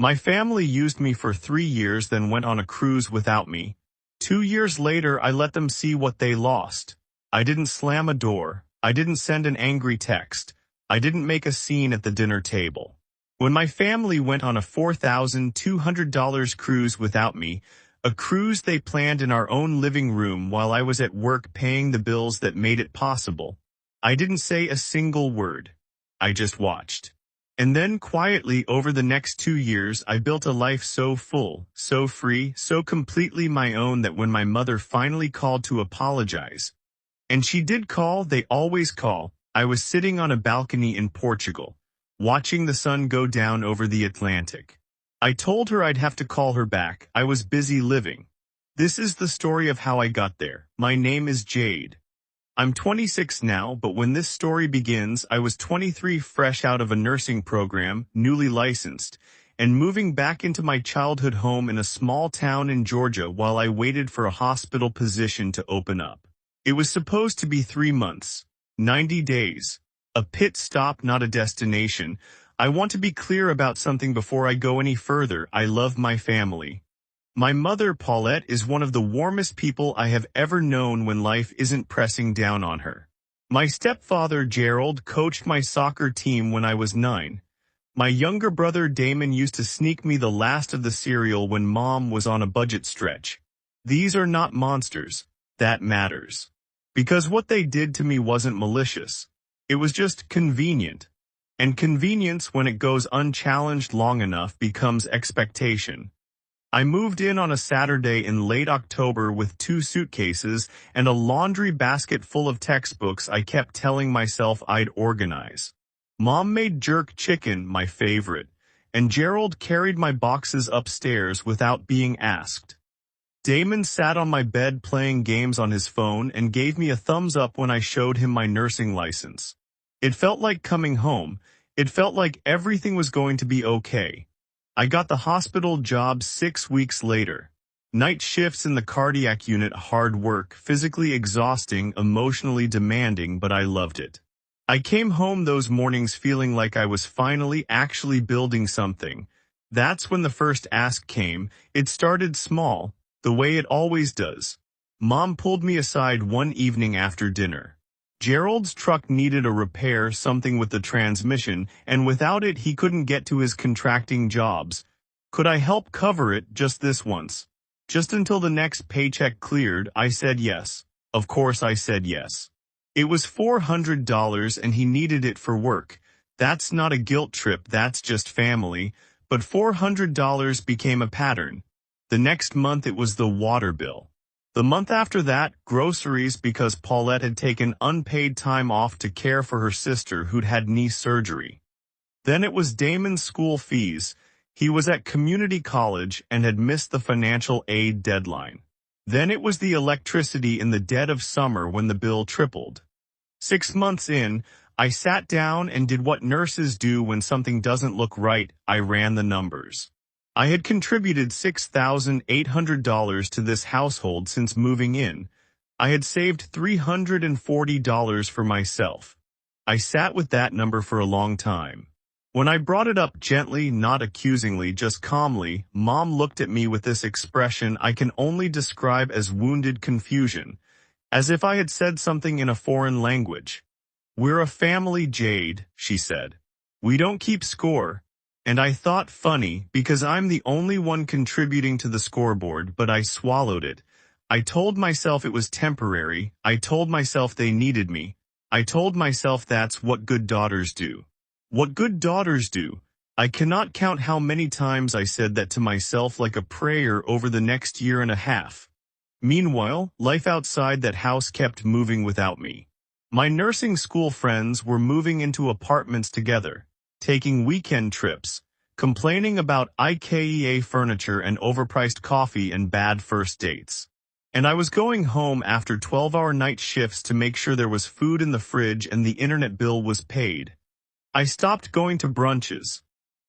My family used me for 3 years, then went on a cruise without me. 2 years later, I let them see what they lost. I didn't slam a door. I didn't send an angry text. I didn't make a scene at the dinner table. When my family went on a $4,200 cruise without me, a cruise they planned in our own living room while I was at work paying the bills that made it possible, I didn't say a single word. I just watched. And then quietly over the next 2 years, I built a life so full, so free, so completely my own that when my mother finally called to apologize, and she did call, they always call, I was sitting on a balcony in Portugal, watching the sun go down over the Atlantic. I told her I'd have to call her back. I was busy living. This is the story of how I got there. My name is Jade. I'm 26 now, but when this story begins, I was 23, fresh out of a nursing program, newly licensed, and moving back into my childhood home in a small town in Georgia while I waited for a hospital position to open up. It was supposed to be 3 months, 90 days, a pit stop, not a destination. I want to be clear about something before I go any further. I love my family. My mother, Paulette, is one of the warmest people I have ever known when life isn't pressing down on her. My stepfather, Gerald, coached my soccer team when I was 9. My younger brother, Damon, used to sneak me the last of the cereal when Mom was on a budget stretch. These are not monsters. That matters. Because what they did to me wasn't malicious. It was just convenient. And convenience, when it goes unchallenged long enough, becomes expectation. I moved in on a Saturday in late October with 2 suitcases and a laundry basket full of textbooks I kept telling myself I'd organize. Mom made jerk chicken, my favorite, and Gerald carried my boxes upstairs without being asked. Damon sat on my bed playing games on his phone and gave me a thumbs up when I showed him my nursing license. It felt like coming home. It felt like everything was going to be okay. I got the hospital job 6 weeks later. Night shifts in the cardiac unit, hard work, physically exhausting, emotionally demanding, but I loved it. I came home those mornings feeling like I was finally actually building something. That's when the first ask came. It started small, the way it always does. Mom pulled me aside one evening after dinner. Gerald's truck needed a repair, something with the transmission, and without it he couldn't get to his contracting jobs. Could I help cover it just this once? Just until the next paycheck cleared, I said yes. Of course I said yes. It was $400 and he needed it for work. That's not a guilt trip, that's just family. But $400 became a pattern. The next month it was the water bill. The month after that, groceries, because Paulette had taken unpaid time off to care for her sister who'd had knee surgery. Then it was Damon's school fees. He was at community college and had missed the financial aid deadline. Then it was the electricity in the dead of summer when the bill tripled. 6 months in, I sat down and did what nurses do when something doesn't look right. I ran the numbers. I had contributed $6,800 to this household since moving in. I had saved $340 for myself. I sat with that number for a long time. When I brought it up gently, not accusingly, just calmly, Mom looked at me with this expression I can only describe as wounded confusion, as if I had said something in a foreign language. "We're a family, Jade," she said. "We don't keep score." And I thought, funny, because I'm the only one contributing to the scoreboard, but I swallowed it. I told myself it was temporary. I told myself they needed me. I told myself that's what good daughters do. What good daughters do. I cannot count how many times I said that to myself like a prayer over the next year and a half. Meanwhile, life outside that house kept moving without me. My nursing school friends were moving into apartments together, taking weekend trips, complaining about IKEA furniture and overpriced coffee and bad first dates. And I was going home after 12-hour night shifts to make sure there was food in the fridge and the internet bill was paid. I stopped going to brunches.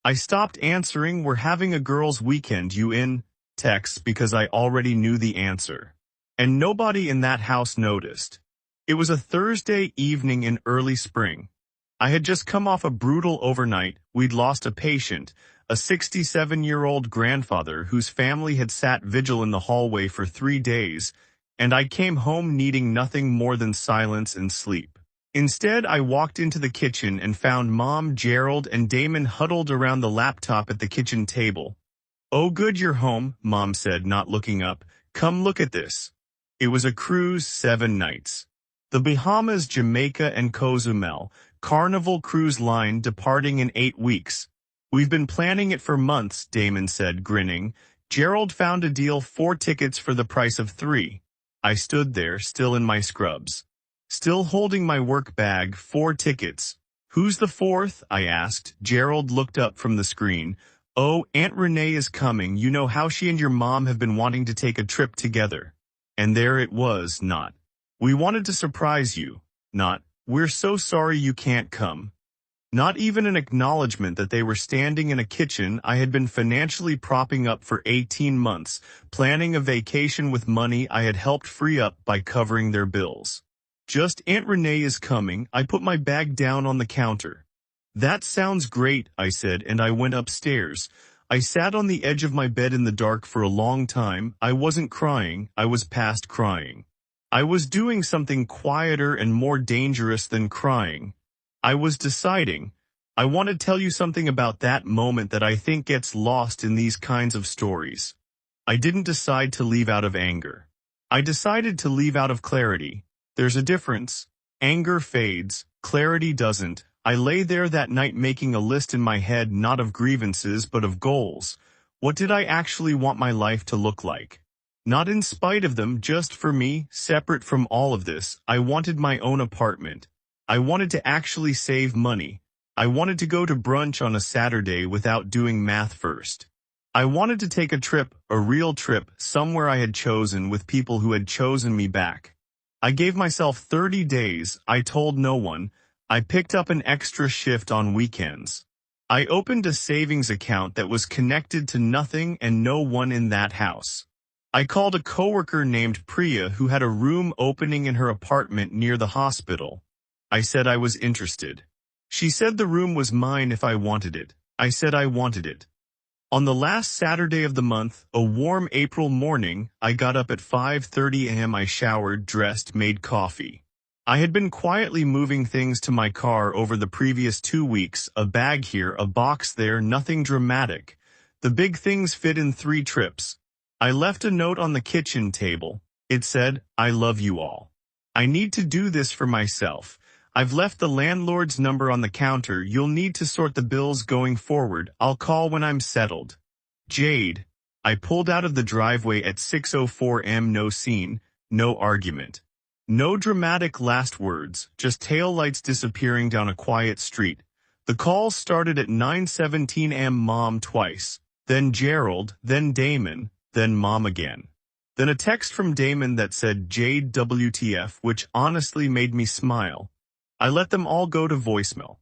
I stopped answering "we're having a girls' weekend, you in?" texts because I already knew the answer. And nobody in that house noticed. It was a Thursday evening in early spring. I had just come off a brutal overnight. We'd lost a patient, a 67-year-old grandfather whose family had sat vigil in the hallway for 3 days, and I came home needing nothing more than silence and sleep. Instead, I walked into the kitchen and found Mom, Gerald, and Damon huddled around the laptop at the kitchen table. "Oh, good you're home," Mom said, not looking up. "Come look at this." It was a cruise, 7 nights. The Bahamas, Jamaica, and Cozumel, Carnival Cruise Line departing in 8 weeks. "We've been planning it for months," Damon said, grinning. "Gerald found a deal, 4 tickets for the price of 3. I stood there, still in my scrubs. Still holding my work bag, 4 tickets. "Who's the 4th? I asked. Gerald looked up from the screen. "Oh, Aunt Renee is coming. You know how she and your mom have been wanting to take a trip together." And there it was, not, "We wanted to surprise you." Not, "We're so sorry you can't come." Not even an acknowledgement that they were standing in a kitchen I had been financially propping up for 18 months, planning a vacation with money I had helped free up by covering their bills. Just, "Aunt Renee is coming." I put my bag down on the counter. "That sounds great," I said, and I went upstairs. I sat on the edge of my bed in the dark for a long time. I wasn't crying, I was past crying. I was doing something quieter and more dangerous than crying. I was deciding. I want to tell you something about that moment that I think gets lost in these kinds of stories. I didn't decide to leave out of anger. I decided to leave out of clarity. There's a difference. Anger fades, clarity doesn't. I lay there that night making a list in my head, not of grievances but of goals. What did I actually want my life to look like? Not in spite of them, just for me, separate from all of this. I wanted my own apartment. I wanted to actually save money. I wanted to go to brunch on a Saturday without doing math first. I wanted to take a trip, a real trip, somewhere I had chosen with people who had chosen me back. I gave myself 30 days, I told no one. I picked up an extra shift on weekends. I opened a savings account that was connected to nothing and no one in that house. I called a coworker named Priya who had a room opening in her apartment near the hospital. I said I was interested. She said the room was mine if I wanted it. I said I wanted it. On the last Saturday of the month, a warm April morning, I got up at 5:30 a.m. I showered, dressed, made coffee. I had been quietly moving things to my car over the previous 2 weeks, a bag here, a box there, nothing dramatic. The big things fit in 3 trips. I left a note on the kitchen table. It said, "I love you all. I need to do this for myself. I've left the landlord's number on the counter. You'll need to sort the bills going forward. I'll call when I'm settled. Jade." I pulled out of the driveway at 6:04 am. No scene, no argument. No dramatic last words, just taillights disappearing down a quiet street. The call started at 9:17 am. Mom twice, then Gerald, then Damon, then Mom again. Then a text from Damon that said Jade WTF, which honestly made me smile. I let them all go to voicemail.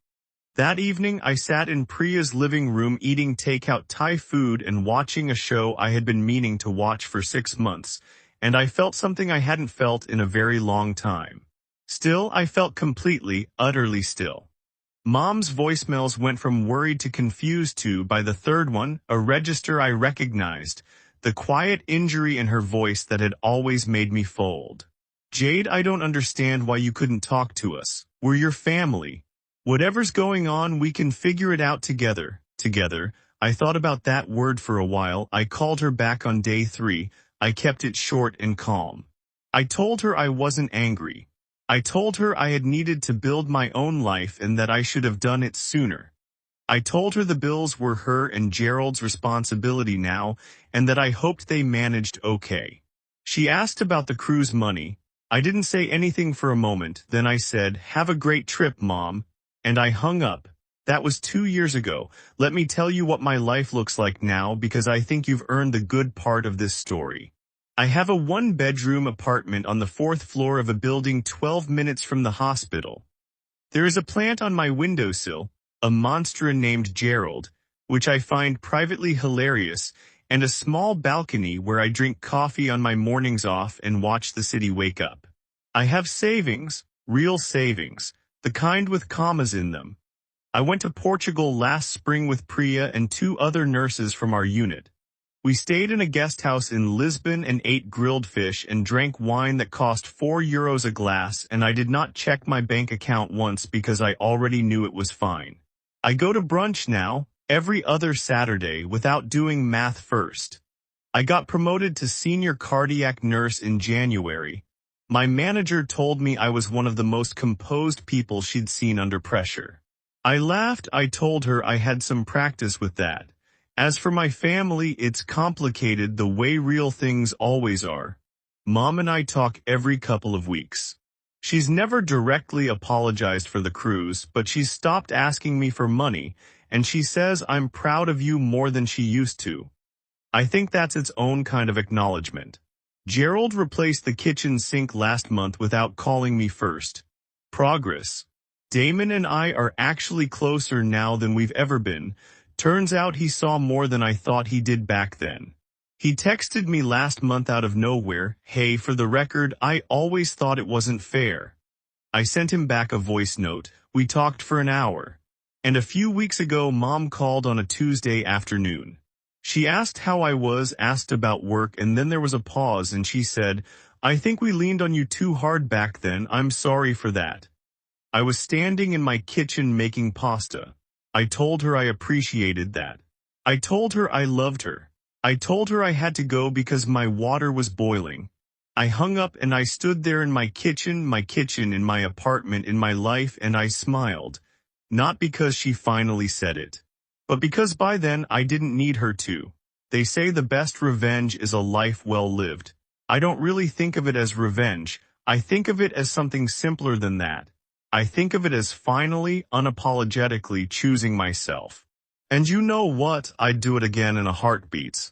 That evening, I sat in Priya's living room eating takeout Thai food and watching a show I had been meaning to watch for 6 months, and I felt something I hadn't felt in a very long time. Still, I felt completely, utterly still. Mom's voicemails went from worried to confused to, by the third one, a register I recognized, the quiet injury in her voice that had always made me fold. "Jade, I don't understand why you couldn't talk to us. We're your family. Whatever's going on, we can figure it out together." Together. I thought about that word for a while. I called her back on day 3. I kept it short and calm. I told her I wasn't angry. I told her I had needed to build my own life and that I should have done it sooner. I told her the bills were her and Gerald's responsibility now, and that I hoped they managed okay. She asked about the cruise money. I didn't say anything for a moment, then I said, "Have a great trip, Mom," and I hung up. That was 2 years ago. Let me tell you what my life looks like now, because I think you've earned the good part of this story. I have a 1-bedroom apartment on the 4th floor of a building 12 minutes from the hospital. There is a plant on my windowsill, a monster named Gerald, which I find privately hilarious, and a small balcony where I drink coffee on my mornings off and watch the city wake up. I have savings, real savings, the kind with commas in them. I went to Portugal last spring with Priya and 2 other nurses from our unit. We stayed in a guest house in Lisbon and ate grilled fish and drank wine that cost €4 a glass, and I did not check my bank account once because I already knew it was fine. I go to brunch now, every other Saturday, without doing math first. I got promoted to senior cardiac nurse in January. My manager told me I was one of the most composed people she'd seen under pressure. I laughed. I told her I had some practice with that. As for my family, it's complicated the way real things always are. Mom and I talk every couple of weeks. She's never directly apologized for the cruise, but she's stopped asking me for money, and she says I'm proud of you more than she used to. I think that's its own kind of acknowledgement. Gerald replaced the kitchen sink last month without calling me first. Progress. Damon and I are actually closer now than we've ever been. Turns out he saw more than I thought he did back then. He texted me last month out of nowhere, "Hey, for the record, I always thought it wasn't fair." I sent him back a voice note. We talked for an hour. And a few weeks ago, Mom called on a Tuesday afternoon. She asked how I was, asked about work, and then there was a pause and she said, "I think we leaned on you too hard back then. I'm sorry for that." I was standing in my kitchen making pasta. I told her I appreciated that. I told her I loved her. I told her I had to go because my water was boiling. I hung up and I stood there in my kitchen, in my apartment, in my life, and I smiled. Not because she finally said it, but because by then I didn't need her to. They say the best revenge is a life well lived. I don't really think of it as revenge. I think of it as something simpler than that. I think of it as finally, unapologetically choosing myself. And you know what? I'd do it again in a heartbeat.